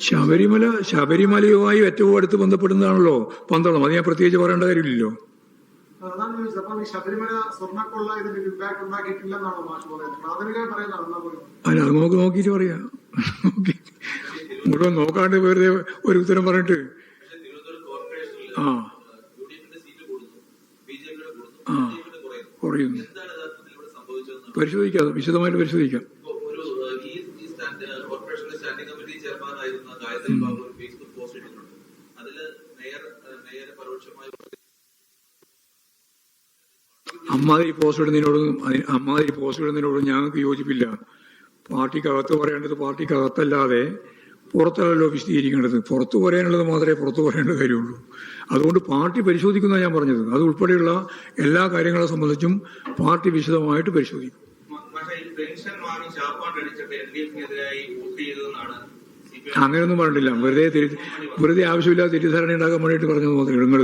ശബരിമലയുമായി ഏറ്റവും അടുത്ത് ബന്ധപ്പെടുന്നതാണല്ലോ പന്തളം. അത് ഞാൻ പ്രത്യേകിച്ച് പറയേണ്ട കാര്യമില്ലല്ലോ. അല്ല, അത് നമുക്ക് നോക്കിയിട്ട് പറയാം. മുഴുവൻ നോക്കാണ്ട് വെറുതെ ഒരു ഉത്തരം പറഞ്ഞിട്ട് കുറയുന്നു. പരിശോധിക്കാം, വിശദമായിട്ട് പരിശോധിക്കാം. അമ്മാതിരി പോസ്റ്റ് ഇടുന്നതിനോടും ഞങ്ങൾക്ക് യോജിപ്പില്ല. പാർട്ടിക്കകത്ത് പറയേണ്ടത് പാർട്ടിക്കകത്തല്ലാതെ പുറത്തല്ലോ വിശദീകരിക്കേണ്ടത്. പുറത്തു പറയാനുള്ളത് മാത്രമേ പുറത്തു പറയേണ്ട കാര്യമുള്ളൂ. അതുകൊണ്ട് പാർട്ടി പരിശോധിക്കുന്ന ഞാൻ പറഞ്ഞത്. അത് ഉൾപ്പെടെയുള്ള എല്ലാ കാര്യങ്ങളെ സംബന്ധിച്ചും പാർട്ടി വിശദമായിട്ട് പരിശോധിക്കും. അങ്ങനെയൊന്നും പറഞ്ഞിട്ടില്ല. വെറുതെ ആവശ്യമില്ലാതെ തെറ്റിദ്ധാരണ ഉണ്ടാക്കാൻ വേണ്ടിയിട്ട് പറഞ്ഞത് മാത്രമേ. നിങ്ങൾ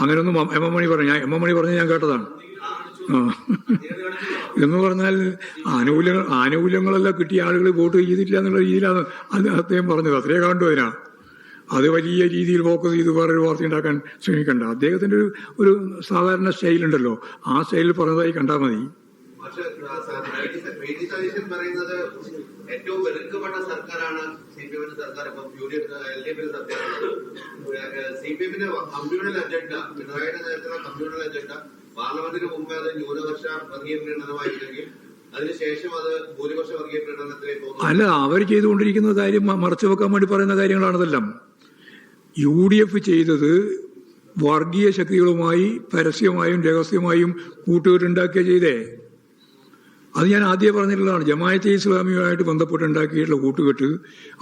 അങ്ങനെയൊന്നും എം എം മണി പറഞ്ഞ് ഞാൻ കേട്ടതാണ്. എന്ന് പറഞ്ഞാൽ ആനുകൂല്യങ്ങളെല്ലാം കിട്ടിയ ആളുകൾ വോട്ട് ചെയ്തിട്ടില്ല എന്നുള്ള രീതിയിലാണ് അദ്ദേഹം പറഞ്ഞത്. അത്രേ കണ്ടു. അതിനാണ് അത് വലിയ രീതിയിൽ ഫോക്കസ് ചെയ്ത് വേറൊരു വാർത്ത ഉണ്ടാക്കാൻ ശ്രമിക്കണ്ട. അദ്ദേഹത്തിന്റെ ഒരു സാധാരണ സ്റ്റൈലുണ്ടല്ലോ, ആ സ്റ്റൈലിൽ പറഞ്ഞതായി കണ്ടാൽ മതി. ഏറ്റവും വെറുക്കപ്പെട്ട സർക്കാരാണ് CPM-ന്റെ സർക്കാർ. ഇപ്പം LDF-ന്റെ സർക്കാരാണ്. CPM-ന്റെ കമ്മ്യൂണൽ അജണ്ട, പിണറായിയുടെ നേതൃത്വത്തിലുള്ള കമ്മ്യൂണൽ അജണ്ട പാർലമെന്റിന് മുമ്പേ അത് ന്യൂനപക്ഷ വർഗീയ പ്രീണനമായിരുന്നെങ്കിൽ അതിനുശേഷം അത് ഭൂരിപക്ഷ വർഗീയ പ്രീണനത്തിലേക്ക് പോകുന്നു. അല്ല, അവർ ചെയ്തുകൊണ്ടിരിക്കുന്ന കാര്യം മറച്ചു വെക്കാൻ വേണ്ടി പറയുന്ന കാര്യങ്ങളാണതെല്ലാം. UDF ചെയ്തത് വർഗീയ ശക്തികളുമായി പരസ്യമായും രഹസ്യമായും കൂട്ടുകെട്ടുണ്ടാക്കിയ ചെയ്തേ. അത് ഞാൻ ആദ്യം പറഞ്ഞിട്ടുള്ളതാണ്. ജമാഅത്തെ ഇസ്ലാമിയുമായിട്ട് ബന്ധപ്പെട്ടുണ്ടാക്കിയിട്ടുള്ള കൂട്ടുകെട്ട്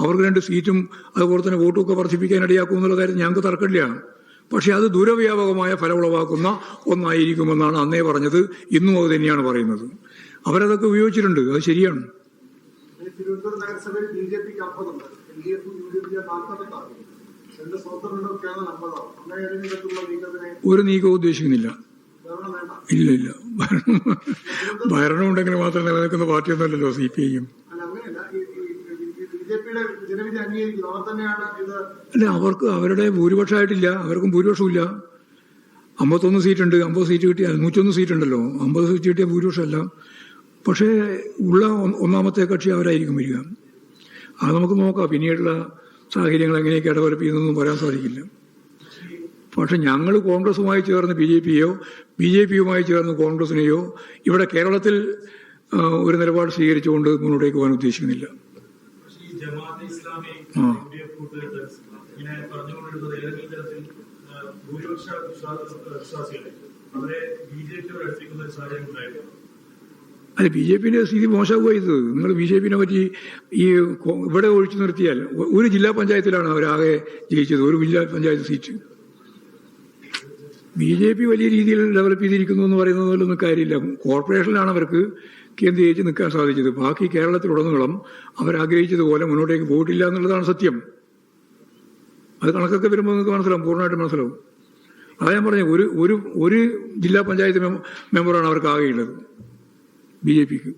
അവർക്ക് 2 സീറ്റും അതുപോലെ തന്നെ വോട്ടുമൊക്കെ വർദ്ധിപ്പിക്കാൻ ഇടയാക്കും എന്നുള്ള കാര്യം ഞങ്ങൾക്ക് തർക്കമില്ല. പക്ഷെ അത് ദുരവ്യാപകമായ ഫലമുളവാക്കുന്ന ഒന്നായിരിക്കുമെന്നാണ് അന്നേ പറഞ്ഞത്. ഇന്നും അത് തന്നെയാണ് പറയുന്നത്. അവരതൊക്കെ ഉപയോഗിച്ചിട്ടുണ്ട്. അത് ശരിയാണ്. ഒരു നീക്കവും ഉദ്ദേശിക്കുന്നില്ല. ഇല്ല. ഭരണം ഉണ്ടെങ്കിൽ മാത്രം നിലനിൽക്കുന്ന പാർട്ടിയൊന്നുമല്ലല്ലോ CPIM. അല്ല, അവർക്ക് അവരുടെ ഭൂരിപക്ഷമായിട്ടില്ല. അവർക്കും ഭൂരിപക്ഷമില്ല. 51 സീറ്റുണ്ട്. 50 സീറ്റ് കിട്ടിയാൽ 101 സീറ്റുണ്ടല്ലോ. 50 സീറ്റ് കിട്ടിയ ഭൂരിപക്ഷമല്ല. പക്ഷേ ഉള്ള ഒന്നാമത്തെ കക്ഷി അവരായിരിക്കും വരിക. അത് നമുക്ക് നോക്കാം. പിന്നീടുള്ള സാഹചര്യങ്ങൾ എങ്ങനെയൊക്കെ ഡെവലപ്പ് ചെയ്യുന്നതെന്നും പറയാൻ സാധിക്കില്ല. പക്ഷെ ഞങ്ങൾ കോൺഗ്രസുമായി ചേർന്ന് BJPയുമായി ചേർന്ന് കോൺഗ്രസിനെയോ ഇവിടെ കേരളത്തിൽ ഒരു നിലപാട് സ്വീകരിച്ചുകൊണ്ട് മുന്നോട്ടേക്ക് പോകാൻ ഉദ്ദേശിക്കുന്നില്ല. അല്ല, BJPന്റെ സ്ഥിതി മോശമാകുക ഇത്. നിങ്ങൾ BJPനെ പറ്റി ഇവിടെ ഒഴിച്ചു നിർത്തിയാൽ ഒരു ജില്ലാ പഞ്ചായത്തിലാണ് അവരാകെ ജയിച്ചത്. ഒരു ജില്ലാ പഞ്ചായത്ത് സീറ്റ്. BJP വലിയ രീതിയിൽ ഡെവലപ്പ് ചെയ്തിരിക്കുന്നു എന്ന് പറയുന്നതിലൊന്നും കാര്യമില്ല. കോർപ്പറേഷനിലാണ് അവർക്ക് കേന്ദ്രീകരിച്ച് നിൽക്കാൻ സാധിച്ചത്. ബാക്കി കേരളത്തിലുടനീളം അവരാഗ്രഹിച്ചതുപോലെ മുന്നോട്ടേക്ക് പോയിട്ടില്ല എന്നുള്ളതാണ് സത്യം. അത് കണക്കൊക്കെ വരുമ്പോൾ നിങ്ങൾക്ക് മനസ്സിലാവും, പൂർണ്ണമായിട്ട് മനസ്സിലാവും. അതാ ഞാൻ പറഞ്ഞത്, ഒരു ജില്ലാ പഞ്ചായത്ത് മെമ്പറാണ് അവർക്ക് ആകെയുള്ളത് BJPക്ക്.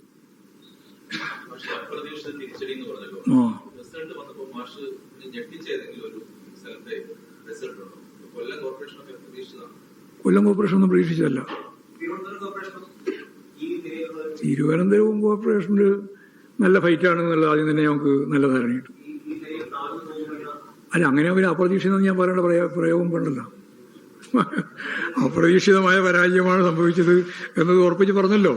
കൊല്ലം കോർപ്പറേഷൻ ഒന്നും പ്രതീക്ഷിച്ചതല്ല. തിരുവനന്തപുരം കോർപ്പറേഷനിൽ നല്ല ഫൈറ്റാണെന്നുള്ള ആദ്യം തന്നെ നമുക്ക് നല്ല ധാരണയുണ്ട്. അല്ല, അങ്ങനെ അവർ അപ്രതീക്ഷിതമെന്ന് ഞാൻ പറയേണ്ട പ്രയോഗം വേണ്ടല്ലോ. അപ്രതീക്ഷിതമായ പരാജയമാണ് സംഭവിച്ചത് എന്നത് ഉറപ്പിച്ച് പറഞ്ഞല്ലോ.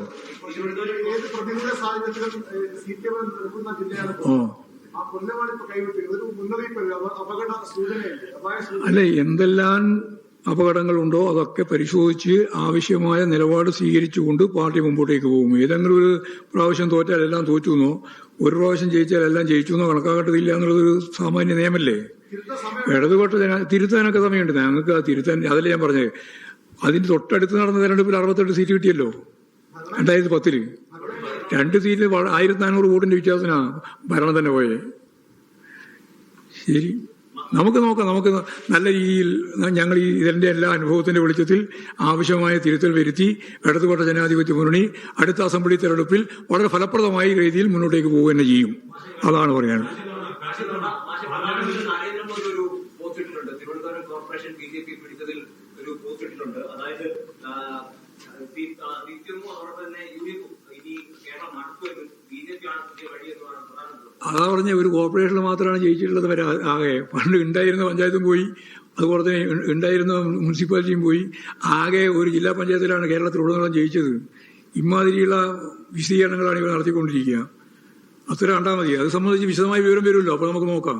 അല്ല, എന്തെല്ലാം അപകടങ്ങളുണ്ടോ അതൊക്കെ പരിശോധിച്ച് ആവശ്യമായ നിലപാട് സ്വീകരിച്ചുകൊണ്ട് പാർട്ടി മുമ്പോട്ടേക്ക് പോകും. ഏതെങ്കിലും ഒരു പ്രാവശ്യം തോറ്റാൽ എല്ലാം തോറ്റു എന്നോ ഒരു പ്രാവശ്യം ജയിച്ചാൽ എല്ലാം ജയിച്ചു എന്നോ കണക്കാക്കേണ്ടതില്ല എന്നുള്ളതൊരു സാമാന്യ നിയമല്ലേ. ഇടതുപക്ഷ തിരുത്താനൊക്കെ സമയമുണ്ട്. ഞങ്ങൾക്ക് ആ തിരുത്താൻ, അതല്ലേ ഞാൻ പറഞ്ഞത്. അതിന് തൊട്ടടുത്ത് നടന്ന തെരഞ്ഞെടുപ്പിൽ 68 സീറ്റ് കിട്ടിയല്ലോ 2010. 2 സീറ്റിൽ 1400 വോട്ടിന്റെ വ്യത്യാസത്തിനാണ് ഭരണം തന്നെ പോയത്. ശരി, നമുക്ക് നോക്കാം. നമുക്ക് നല്ല രീതിയിൽ ഞങ്ങൾ ഇതിന്റെ എല്ലാ അനുഭവത്തിന്റെ വെളിച്ചത്തിൽ ആവശ്യമായ തിരുത്തൽ വരുത്തി ഇടതുപക്ഷ ജനാധിപത്യ മുന്നണി അടുത്ത അസംബ്ലി തെരഞ്ഞെടുപ്പിൽ വളരെ ഫലപ്രദമായ രീതിയിൽ മുന്നോട്ടേക്ക് പോവുക തന്നെ ചെയ്യും. അതാണ് പറയാനുള്ളത്. പ്രധാനമന്ത്രി നരേന്ദ്രമോദി ഒരു പോസ്റ്റ് ഇട്ടിട്ടുണ്ട്. തിരുവനന്തപുരം കോർപ്പറേഷൻ BJP പിടിച്ചതിൽ ഒരു പോസ്റ്റ് ഇട്ടിട്ടുണ്ട്. അതായത് CPM അതോടൊപ്പം തന്നെ UDF ഇനി കേരളം നടത്തുമെന്നും BJP ആണ് പുതിയ വഴിയെന്നുമാണ് പ്രധാനമന്ത്രി. അതാ പറഞ്ഞ ഒരു കോർപ്പറേഷനിൽ മാത്രമാണ് ജയിച്ചിട്ടുള്ളത് വരെ ആകെ. പണ്ട് ഉണ്ടായിരുന്ന പഞ്ചായത്തും പോയി, അതുപോലെ തന്നെ ഉണ്ടായിരുന്ന മുനിസിപ്പാലിറ്റിയും പോയി. ആകെ ഒരു ജില്ലാ പഞ്ചായത്തിലാണ് കേരളത്തിലുടനീളം ജയിച്ചത്. ഇമാതിരിയുള്ള വിശദീകരണങ്ങളാണ് ഇവർ നടത്തിക്കൊണ്ടിരിക്കുക. അത്ര കണ്ടാൽ മതി. അത് സംബന്ധിച്ച് വിശദമായ വിവരം വരുമല്ലോ, അപ്പോൾ നമുക്ക് നോക്കാം.